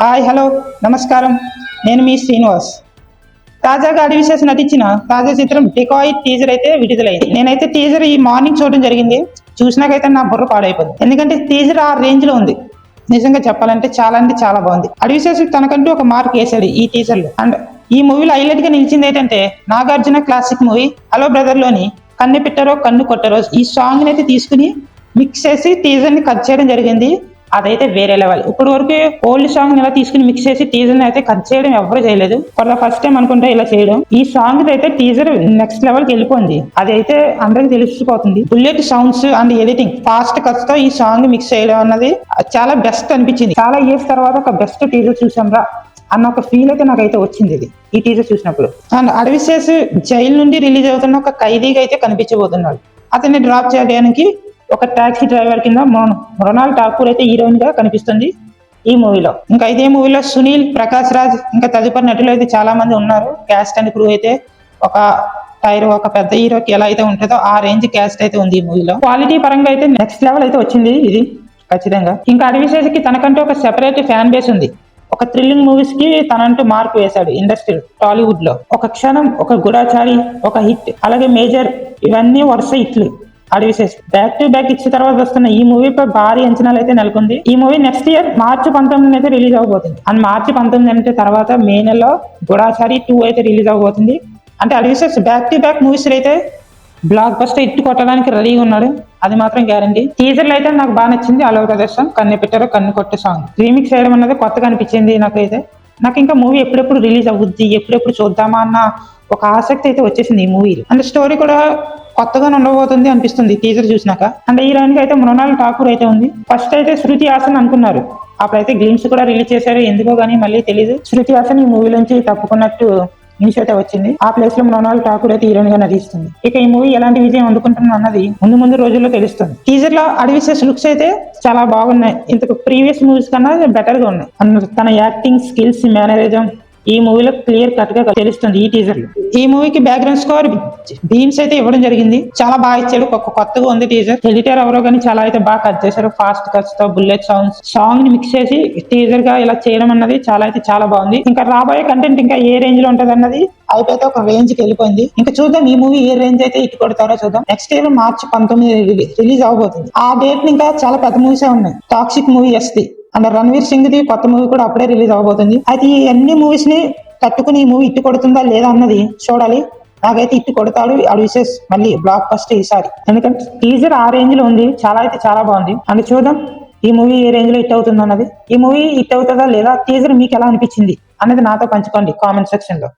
Hi hello నమస్కారం. నేను మీ శ్రీనివాస్. తాజాగా అడివిశేష్ నటించిన తాజా చిత్రం డికాయ్ టీజర్ అయితే విడుదలైంది. నేనైతే టీజర్ ఈ మార్నింగ్ చూడడం జరిగింది. చూసినాకైతే నా బుర్ర పాడైపోయింది. ఎందుకంటే టీజర్ ఆ రేంజ్ లో ఉంది. నిజంగా చెప్పాలంటే చాలా అంటే చాలా బాగుంది. అడివిశేష్ తనకంటూ ఒక మార్క్ వేశాడు ఈ టీజర్ లో. అండ్ ఈ మూవీలో హైలైట్ గా నిలిచింది ఏంటంటే Nagarjuna classic movie hello brother లోని కన్ను పెట్టరో కన్ను కొట్టరో ఈ సాంగ్ అయితే తీసుకుని మిక్స్ చేసి టీజర్ ని కట్ చేయడం జరిగింది. అదైతే వేరే లెవెల్. ఇప్పుడు వరకు ఓల్డ్ సాంగ్ ఇలా తీసుకుని మిక్స్ చేసి టీజర్ అయితే కట్ చేయడం ఎవరు చేయలేదు. ఫర్ ద ఫస్ట్ టైం అనుకుంటా ఇలా చేయడం. ఈ సాంగ్ అయితే టీజర్ నెక్స్ట్ లెవెల్ కి వెళ్ళిపోయింది. అదైతే అందరికి తెలిసిపోతుంది. Bullet sounds and editing fast cuts తో ఈ సాంగ్ మిక్స్ చేయడం అన్నది చాలా బెస్ట్ అనిపించింది. చాలా ఇయర్స్ తర్వాత ఒక బెస్ట్ టీజర్ చూసాం రా అన్న ఒక ఫీల్ అయితే నాకైతే వచ్చింది ఇది ఈ టీజర్ చూసినప్పుడు. అండ్ అడవిశేష్ జైలు నుండి రిలీజ్ అవుతున్న ఒక ఖైదీగా అయితే కనిపించబోతున్నాడు. అతన్ని డ్రాప్ చేయడానికి ఒక టాక్సీ డ్రైవర్ కింద మృణాల్ ఠాకూర్ అయితే హీరోయిన్ గా కనిపిస్తుంది ఈ మూవీలో. ఇంకా ఇదే మూవీలో సునీల్, ప్రకాష్ రాజ్ ఇంకా తదుపరి నటులు అయితే చాలా మంది ఉన్నారు. క్యాస్ట్ అండ్ క్రూ అయితే ఒక పెద్ద హీరోకి ఎలా అయితే ఉంటుందో ఆ రేంజ్ క్యాస్ట్ అయితే ఉంది ఈ మూవీలో. క్వాలిటీ పరంగా అయితే నెక్స్ట్ లెవెల్ అయితే వచ్చింది ఇది ఖచ్చితంగా. ఇంకా అడివిశేష్కి తనకంటూ ఒక సెపరేట్ ఫ్యాన్ బేస్ ఉంది. ఒక థ్రిల్లింగ్ మూవీస్ కి తనంటూ మార్క్ వేశాడు ఇండస్ట్రీ టాలీవుడ్ లో. ఒక క్షణం, ఒక గుడాచారి, ఒక హిట్, అలాగే మేజర్, ఇవన్నీ వరుస హిట్లు. అడివిశేష్ బ్యాక్ టు బ్యాక్ ఇచ్చిన తర్వాత వస్తున్న ఈ మూవీపై భారీ అంచనాలు అయితే నెలకొంది. ఈ మూవీ నెక్స్ట్ ఇయర్ మార్చి 19 అయితే రిలీజ్ అవబోతుంది. అండ్ మార్చి 19 అంటే తర్వాత మే నెలలో గుడాచారి 2 అయితే రిలీజ్ అవబోతుంది. అంటే Adivi Sesh back to back movies అయితే బ్లాక్ బస్టర్ ఇట్టు కొట్టడానికి రెడీగా ఉన్నాడు. అది మాత్రం గ్యారంటీ. టీజర్లు అయితే నాకు బాగా నచ్చింది. అలవ ప్రదర్శన కన్ను పెట్టారో కన్ను కొట్టే సాంగ్ రీమిక్స్ చేయడం అన్నది కొత్తగా అనిపించింది నాకైతే. నాకు ఇంకా మూవీ ఎప్పుడెప్పుడు రిలీజ్ అవుద్ది, ఎప్పుడెప్పుడు చూద్దామా అన్న ఒక ఆసక్తి అయితే వచ్చేసింది ఈ మూవీ. అంటే స్టోరీ కూడా కొత్తగా ఉండబోతుంది అనిపిస్తుంది టీజర్ చూసినాక. అంటే హీరోయిన్ కి అయితే మృణాల్ ఠాకూర్ అయితే ఉంది. ఫస్ట్ అయితే శృతి హాసన్ అనుకున్నారు. అప్పుడైతే గ్లిమ్స్ కూడా రిలీజ్ చేశారు. ఎందుకో గానీ మళ్ళీ తెలియదు. శృతి హాసన్ ఈ మూవీ నుంచి తప్పుకున్నట్టు న్యూస్ అయితే వచ్చింది. ఆ ప్లేస్ లో మృణాల్ ఠాకూర్ అయితే హీరోయిన్ గా నటిస్తుంది. ఇక ఈ మూవీ ఎలాంటి విజయం అందుకుంటుంది అన్నది ముందు రోజుల్లో తెలుస్తుంది. టీజర్ లో అడివిశేష్ లుక్స్ అయితే చాలా బాగున్నాయి. ఇంతకు ప్రీవియస్ మూవీస్ కన్నా బెటర్ గా ఉన్నాయి. తన యాక్టింగ్ స్కిల్స్, మేనరిజం ఈ మూవీలో క్లియర్ కట్ గా తెలుస్తుంది ఈ టీజర్ లో. ఈ మూవీకి బ్యాక్గ్రౌండ్ స్కోర్ బీమ్స్ అయితే ఇవ్వడం జరిగింది. చాలా బాగా ఇచ్చాడు. కొత్తగా ఉంది టీజర్. ఎడిటర్ ఎవరో కానీ చాలా అయితే బాగా కట్ చేశారు. ఫాస్ట్ కట్స్ తో బుల్లెట్ సౌండ్స్ సాంగ్ ని మిక్స్ చేసి టీజర్ గా ఇలా చేయడం అన్నది చాలా బాగుంది. ఇంకా రాబోయే కంటెంట్ ఇంకా ఏ రేంజ్ లో ఉంటది అన్నది అయిపోతే ఒక రేంజ్ కి వెళ్ళిపోయింది. ఇంకా చూద్దాం ఈ మూవీ ఏ రేంజ్ అయితే ఇటు కొడతారో చూద్దాం. నెక్స్ట్ ఇయర్ మార్చి 19 రిలీజ్ అవబోతుంది. ఆ డేట్ ఇంకా చాలా పెద్ద మూవీసే ఉన్నాయి. టాక్సిక్ మూవీ వస్తుంది. అండ్ రణ్వీర్ సింగ్ ది కొత్త మూవీ కూడా అప్పుడే రిలీజ్ అవబోతుంది. అయితే ఈ అన్ని మూవీస్ ని తట్టుకుని ఈ మూవీ ఇట్టు కొడుతుందా లేదా అన్నది చూడాలి. నాకైతే ఇట్టు కొడతాడు అడివిశేష్ మళ్ళీ బ్లాక్ బస్టర్ ఈసారి. ఎందుకంటే టీజర్ ఆ రేంజ్ లో ఉంది. చాలా బాగుంది. అండ్ చూద్దాం ఈ మూవీ ఏ రేంజ్ లో హిట్ అవుతుంది అన్నది. ఈ మూవీ హిట్ అవుతుందా లేదా టీజర్ మీకు ఎలా అనిపించింది అన్నది నాతో పంచుకోండి కామెంట్ సెక్షన్ లో.